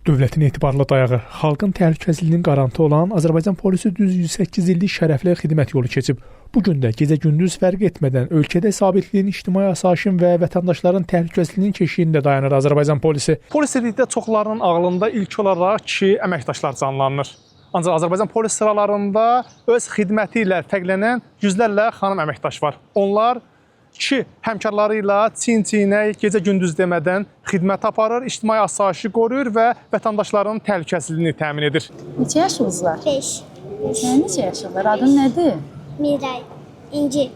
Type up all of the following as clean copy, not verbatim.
Dövlətin etibarlı dayağı, xalqın təhlükəsizliyinin qarantı olan Azərbaycan polisi düz 108 illik şərəfli xidmət yolu keçib. Bu gün də gecə-gündüz fərq etmədən ölkədə sabitliyin, ictimai asayişin və vətəndaşların təhlükəsizliyinin keşiyində dayanır Azərbaycan polisi. Polis dedikdə çoxlarının ağlında ilk olaraq kişi əməkdaşlar canlanır. Ancaq Azərbaycan polis sıralarında öz xidməti ilə fərqlənən yüzlərlə xanım əməkdaş var. Onlar kişi həmkarları ilə çin-çinə, gecə-gündüz demədən xidmət aparır, ictimai asayişi qoruyur və vətəndaşların təhlükəsizliyini təmin edir. Neçə yaşınız var? 5. Neçə yaşın var? Adın nədir? Miray. İnci.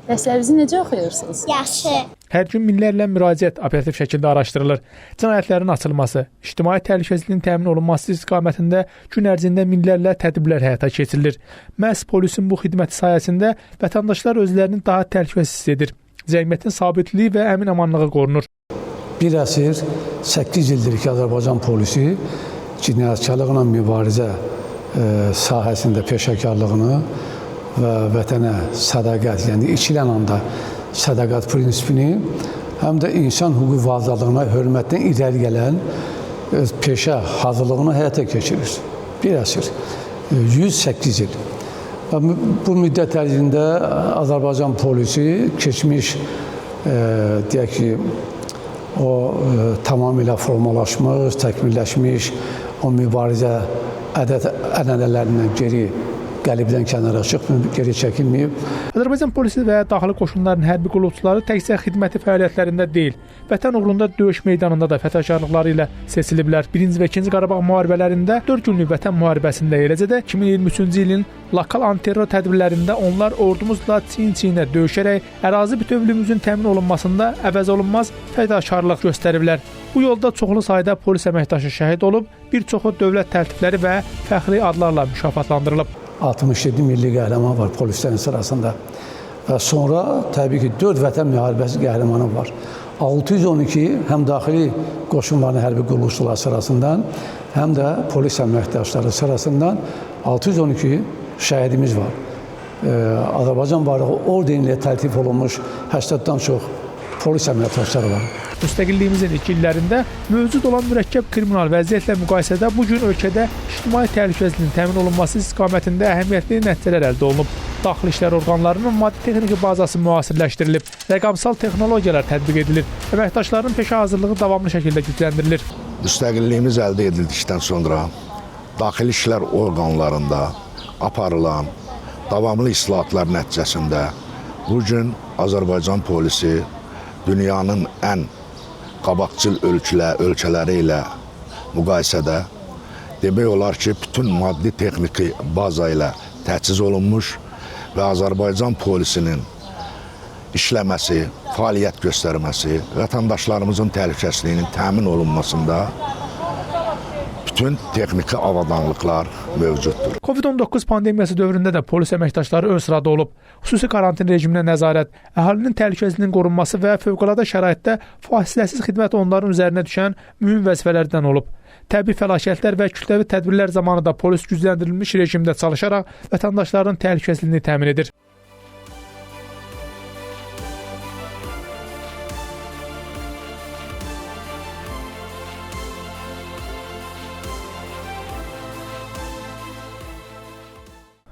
Dərslərinizi necə oxuyursunuz? Yaxşı. Hər gün minlərlə müraciət operativ şəkildə araşdırılır. Cinayətlərin açılması, ictimai təhlükəsizliyin təmin olunması istiqamətində gün ərzində minlərlə tədbirlər həyata keçirilir. Məhz polisin bu xidməti sayəsində vətəndaşlar özlərini daha təhlükəsiz hiss edir. Cəmiyyətin sabitliyi və əmin-amanlığı qorunur. Bir əsr 8 ildir ki, Azərbaycan polisi cinayətkarlıqla mübarizə sahəsində peşəkarlığını və vətənə sədaqət, yəni içilən anda sədaqət prinsipini, həm də insan hüquq və azadlığına hörmətdən irəli gələn peşə hazırlığını həyata keçirir. Bir əsr, 108 il. Bu müddət ərzində Azərbaycan polisi keçmiş, deyək ki, o tamamilə formalaşmış, təkmilləşmiş, o mübarizə ədət-ənənələrindən qəlibdən kənara çıxməyib, geri çəkilməyib. Azərbaycan polisi və daxili qoşunların hərbi qulluqçuları təkcə xidməti fəaliyyətlərində deyil, vətən uğrunda döyüş meydanında da fədakarlıqları ilə seçiliblər. 1-ci və 2-ci Qarabağ müharibələrində 4 günlük vətən müharibəsində, eləcə də 2023-cü ilin lokal antiterror tədbirlərində onlar ordumuzla çin-çinə döyüşərək ərazi bütövlüyümüzün təmin olunmasında əvəzolunmaz fədakarlıq göstəriblər. Bu yolda çoxlu sayda polis əməkdaşı şəhid olub, bir çoxu dövlət tərtibləri və fəxri adlarla mükafatlandırılıb. 67 milli qəhrəman var polislərin sırasında və sonra təbii ki 4 vətən müharibəsi qəhrəmanı var. 612 həm daxili qoşunların hərbi qulluqçular sırasından, həm də polis əməkdaşları sırasından 612 şəhidimiz var. Azərbaycan bayrağı ordeni ilə təltif olunmuş 80-dan çox polis əməkdaşları var. Müstəqilliyimizin ilk illərində mövcud olan mürəkkəb kriminal vəziyyətlə müqayisədə bu gün ölkədə ictimai təhlükəsizliyin təmin olunması istiqamətində əhəmiyyətli nəticələr əldə olunub. Daxili İşlər orqanlarının maddi-texniki bazası müasirləşdirilib, rəqəmsal texnologiyalar tətbiq edilir, əməkdaşların peşə hazırlığı davamlı şəkildə gücləndirilir. Müstəqilliyimiz əldə edildikdən sonra daxili işlər orqanlarında aparılan davamlı islahatlar nəticəsində bu gün Azərbaycan polisi dünyanın ən qabaqcıl ölkələri ilə müqayisədə demək olar ki, bütün maddi-texniki baza ilə təchiz olunmuş və Azərbaycan polisinin işləməsi, fəaliyyət göstərməsi, vətəndaşlarımızın təhlükəsizliyinin təmin olunmasında bütün texniki avadanlıqlar mövcuddur. Covid-19 pandemiyası dövründə də polis əməkdaşları ön sırada olub. Xüsusi karantin rejiminə nəzarət, əhalinin təhlükəsizliyinin qorunması və fövqəladə şəraitdə fasiləsiz xidmət onların üzərinə düşən mühüm vəzifələrdən olub. Təbii fəlakətlər və kütləvi tədbirlər zamanı da polis gücləndirilmiş rejimdə çalışaraq vətəndaşların təhlükəsizliyini təmin edir.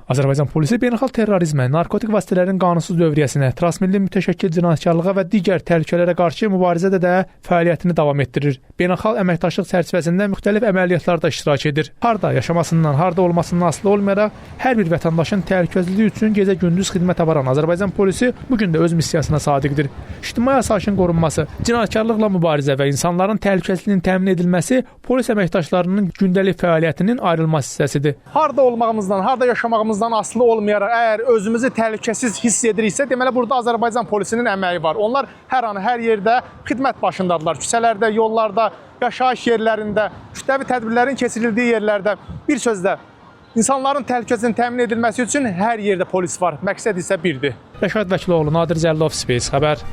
Azərbaycan polisi beynəlxalq terrorizmə, narkotik vasitələrin qanunsuz dövriyyəsinə, transmilli mütəşəkkil cinayətkarlığa və digər təhlükələrə qarşı mübarizədə də fəaliyyətini davam etdirir. Beynəlxalq əməkdaşlıq çərçivəsində müxtəlif əməliyyatlarda iştirak edir. Harda yaşamasından, harda olmasından asılı olmayaraq hər bir vətəndaşın təhlükəsizliyi üçün gecə-gündüz xidmət aparan Azərbaycan polisi bu gün də öz missiyasına sadiqdir. İctimai asayişin qorunması, cinayətkarlıqla mübarizə və insanların təhlükəsizliyinin təmin edilməsi polis əməkdaşlarının gündəlik fəaliyyətinin ayrılmaz hissəsidir. Harda olmağımızdan, harda yaşamağımızdan asılı olmayaraq, əgər özümüzü təhlükəsiz hiss ediriksə, deməli burada Azərbaycan polisinin əməyi var. Onlar hər an, hər yerdə xidmət başındadılar. Küçələrdə, yollarda, yaşayış yerlərində, kütləvi tədbirlərin keçirildiyi yerlərdə. Bir sözlə, insanların təhlükəsizliyinin təmin edilməsi üçün hər yerdə polis var. Məqsəd isə birdir. Rəşad Vəkiloğlu, Nadir Cəllov, Space xəbər.